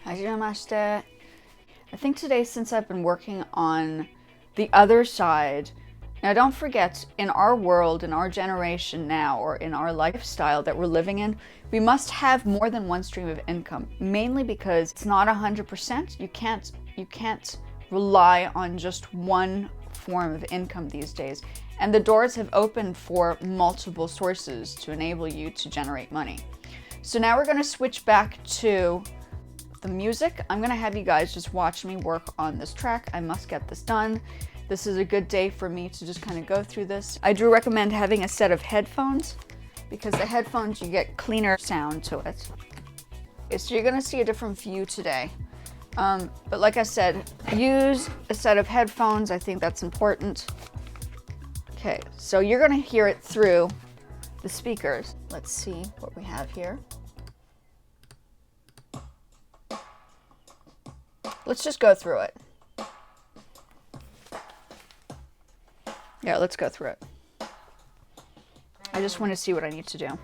Hajimemashite. I think today, since I've been working on the other side, now don't forget, in our world, in our generation now, or in our lifestyle that we're living in, we must have more than one stream of income, mainly because it's not 100%. You can't rely on just one form of income these days. And the doors have opened for multiple sources to enable you to generate money. So now we're going to switch back to the music. I'm gonna have you guys just watch me work on this track. I must get this done. This is a good day for me to just kind of go through this. I do recommend having a set of headphones because the headphones, you get cleaner sound to it. Okay, so you're gonna see a different view today. But like I said, use a set of headphones. I think that's important. Okay, so you're gonna hear it through the speakers. Let's see what we have here. Let's just go through it. Yeah, let's go through it. I just want to see what I need to do.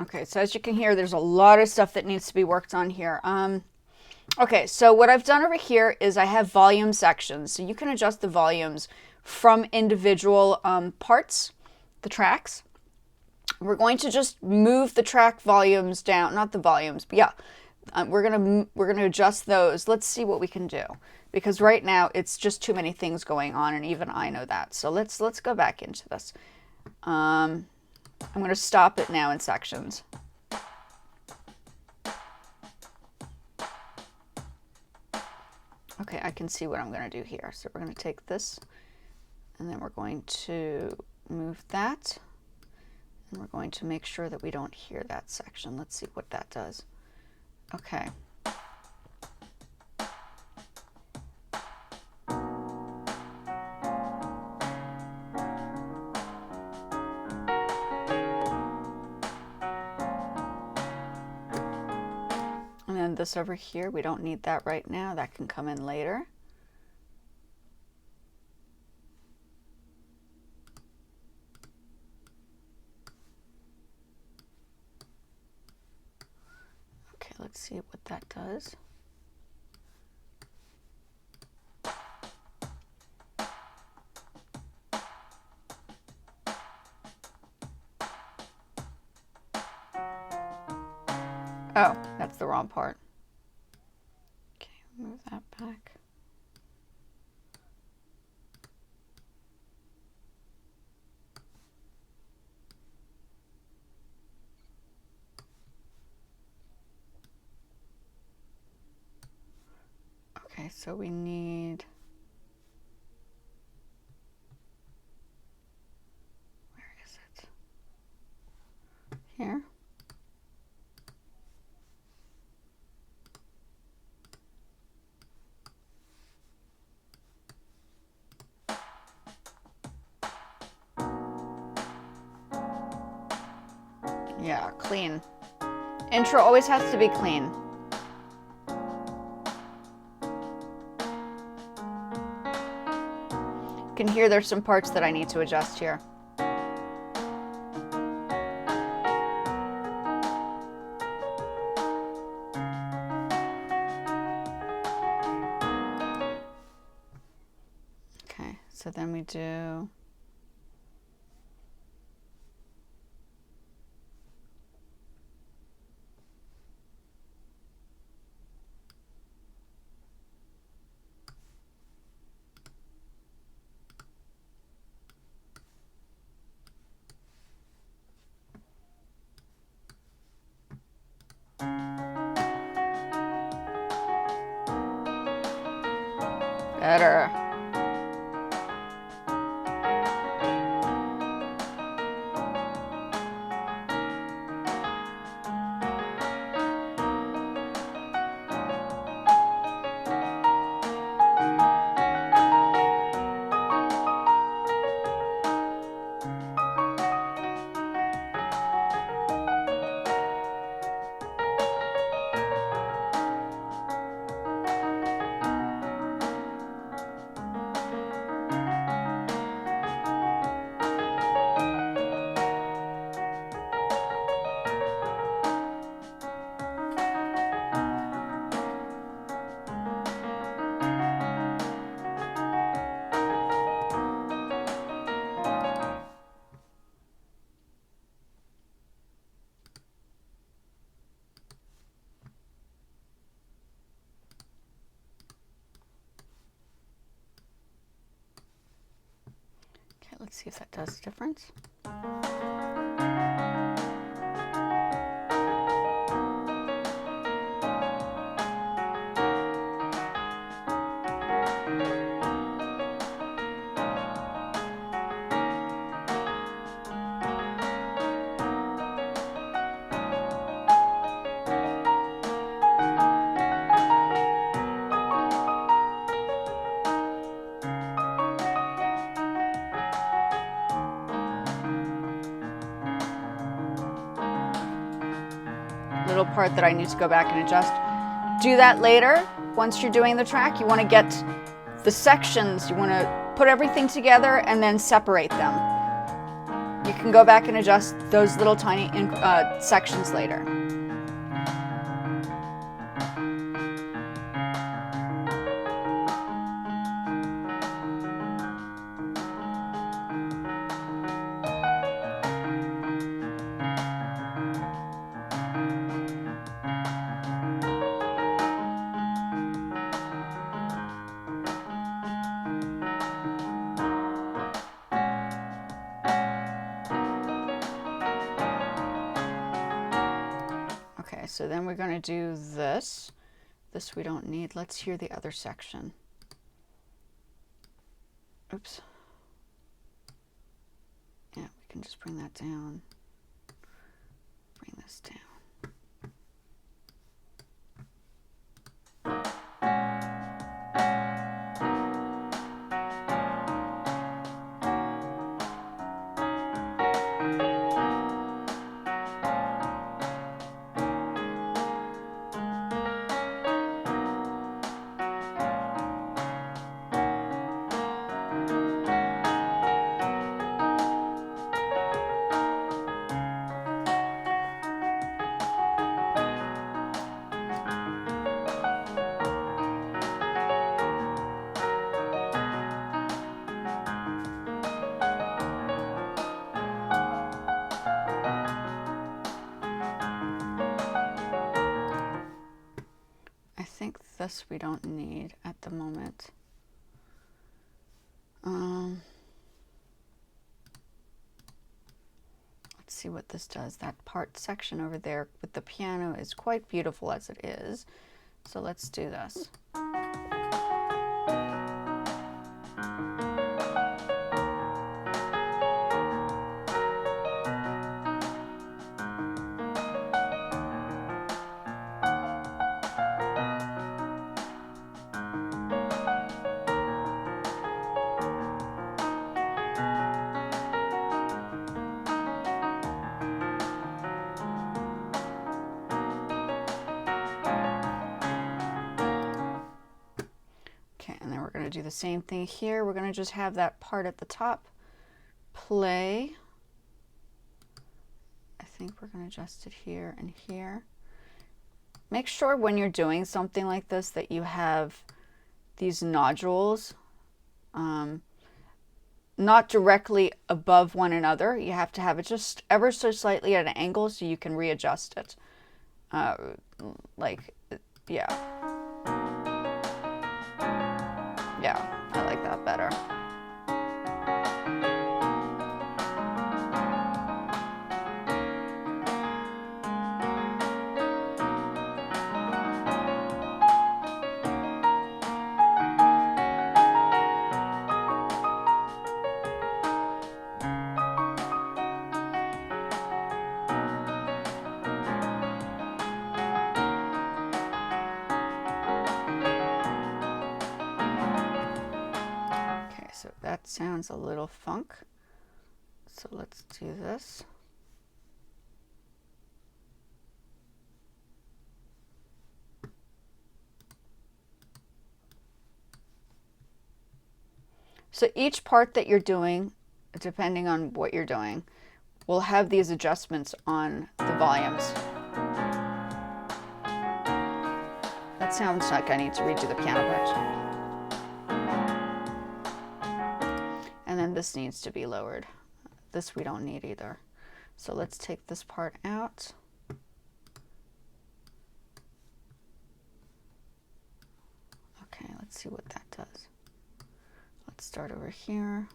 Okay, so as you can hear, there's a lot of stuff that needs to be worked on here. Okay, so what I've done over here is I have volume sections. So you can adjust the volumes from individual parts, the tracks. We're going to just move the track volumes down, not the volumes, but yeah, we're gonna adjust those. Let's see what we can do, because right now it's just too many things going on, and even I know that. So let's go back into this. I'm gonna stop it now in sections. Okay, I can see what I'm going to do here. So we're going to take this, and then we're going to move that, and we're going to make sure that we don't hear that section. Let's see what that does. Okay. And then this over here, we don't need that right now. That can come in later. Okay, let's see what that does. Oh, that's the wrong part. Okay, move that back. Okay, so we need, where is it? Here. Yeah, clean. Intro always has to be clean. You can hear there's some parts that I need to adjust here. Okay, so then we do better. Okay, let's see if that does a difference. Little part that I need to go back and adjust. Do that later. Once you're doing the track, you want to get the sections, you want to put everything together and then separate them. You you can go back and adjust those little tiny sections later. Okay, so then we're going to do this. This we don't need. Let's hear the other section. Oops. Yeah, we can just bring that down. Bring this down. I think this we don't need at the moment. Let's see what this does. That part section over there with the piano is quite beautiful as it is. So let's do this. Okay, and then we're going to do the same thing here. We're going to just have that part at the top play. I think we're going to adjust it here and here. Make sure when you're doing something like this that you have these nodules not directly above one another. You have to have it just ever so slightly at an angle so you can readjust it. Yeah. Yeah, I like that better. So that sounds a little funk. So let's do this. So each part that you're doing, depending on what you're doing, will have these adjustments on the volumes. That sounds like I need to redo the piano part. And then this needs to be lowered. This we don't need either. So let's take this part out. Okay, let's see what that does. Let's start over here.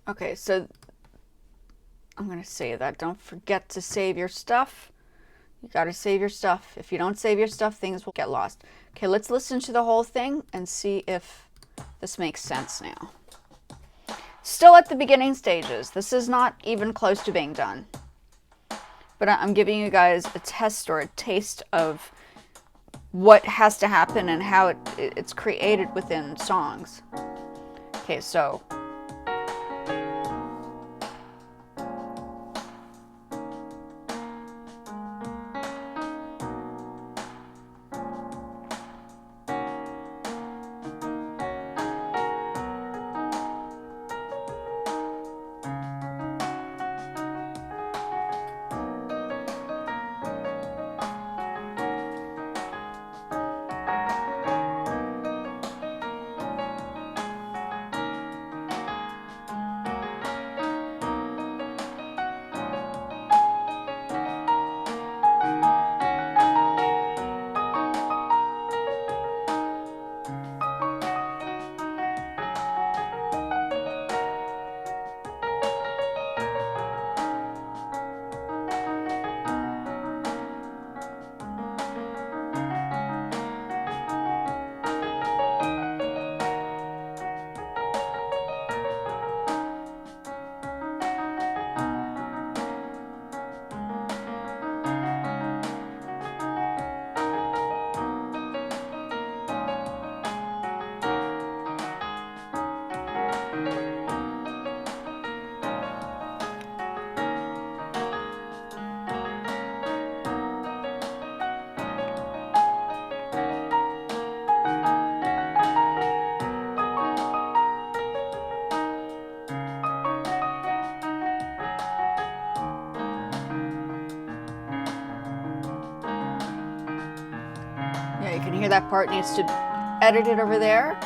Okay, so I'm going to say that. Don't forget to save your stuff. You got to save your stuff. If you don't save your stuff, things will get lost. Okay, let's listen to the whole thing and see if this makes sense now. Still at the beginning stages. This is not even close to being done. But I'm giving you guys a test or a taste of what has to happen and how it's created within songs. Okay, so yeah, you can hear that part needs to edit it over there.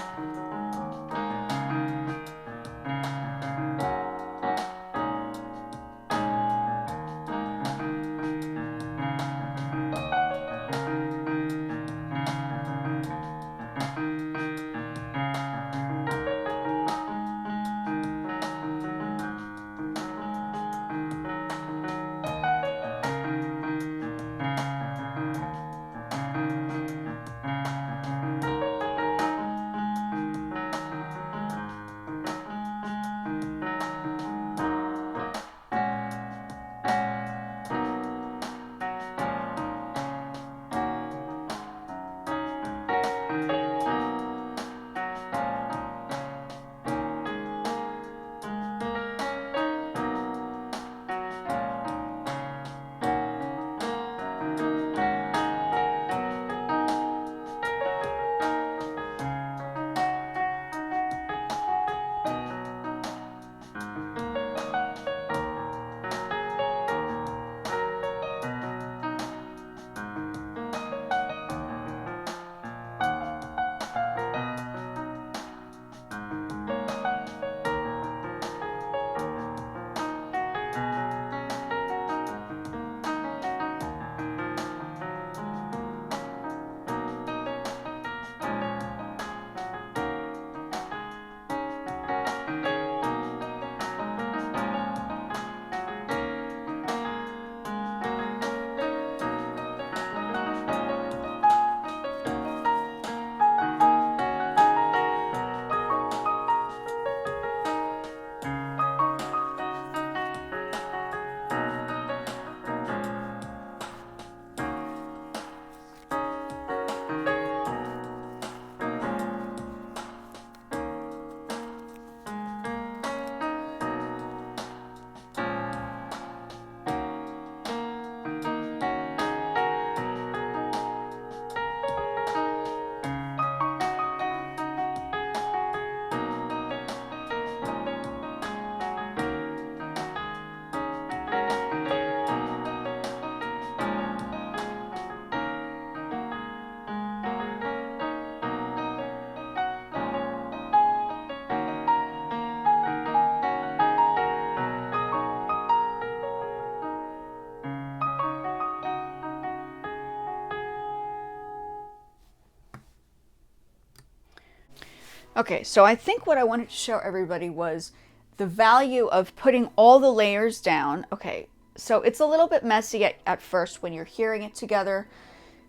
Okay, so I think what I wanted to show everybody was the value of putting all the layers down. Okay, so it's a little bit messy at first when you're hearing it together,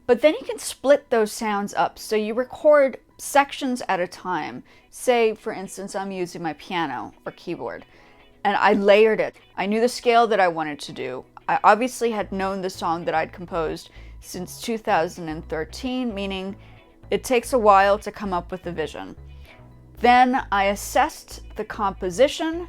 but then you can split those sounds up. So you record sections at a time. Say, for instance, I'm using my piano or keyboard, and I layered it. I knew the scale that I wanted to do. I obviously had known the song that I'd composed since 2013, meaning it takes a while to come up with the vision. Then I assessed the composition.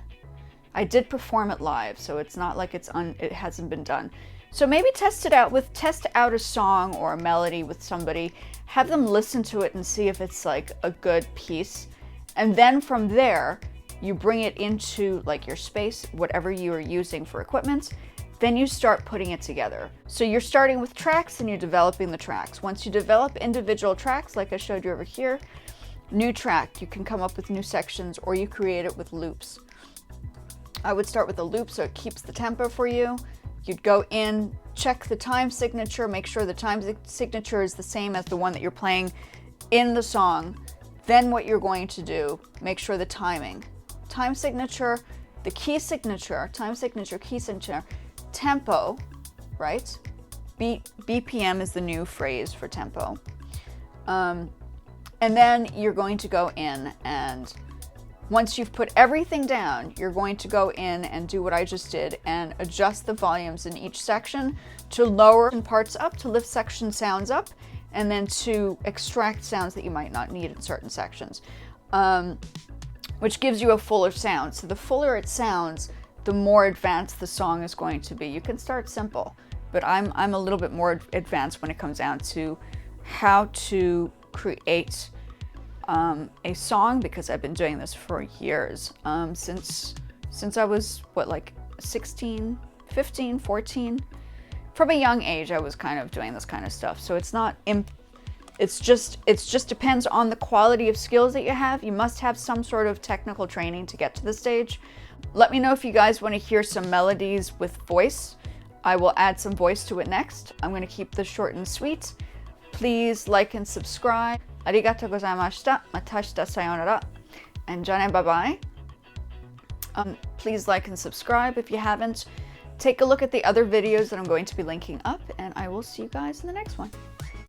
I did perform it live, so it's not like it hasn't been done. So maybe test out a song or a melody with somebody, have them listen to it and see if it's like a good piece. And then from there, you bring it into like your space, whatever you are using for equipment, then you start putting it together. So you're starting with tracks and you're developing the tracks. Once you develop individual tracks, like I showed you over here, new track, you can come up with new sections, or you create it with loops. I would start with a loop so it keeps the tempo for you. You'd go in, check the time signature, make sure the time signature is the same as the one that you're playing in the song. Then what you're going to do, make sure the timing. Time signature, the key signature, time signature, key signature, tempo, right? BPM is the new phrase for tempo. And then you're going to go in, and once you've put everything down, you're going to go in and do what I just did and adjust the volumes in each section to lower parts up, to lift section sounds up, and then to extract sounds that you might not need in certain sections, which gives you a fuller sound. So the fuller it sounds, the more advanced the song is going to be. You can start simple, but I'm a little bit more advanced when it comes down to how to create a song, because I've been doing this for years, since I was like 16, 15, 14. From a young age, I was kind of doing this kind of stuff. So it just depends on the quality of skills that you have. You must have some sort of technical training to get to this stage. Let me know if you guys want to hear some melodies with voice. I will add some voice to it next. I'm going to keep this short and sweet. Please like and subscribe. Arigatou gozaimashita. Matashita sayonara. And jane bye-bye. Please like and subscribe if you haven't. Take a look at the other videos that I'm going to be linking up, and I will see you guys in the next one.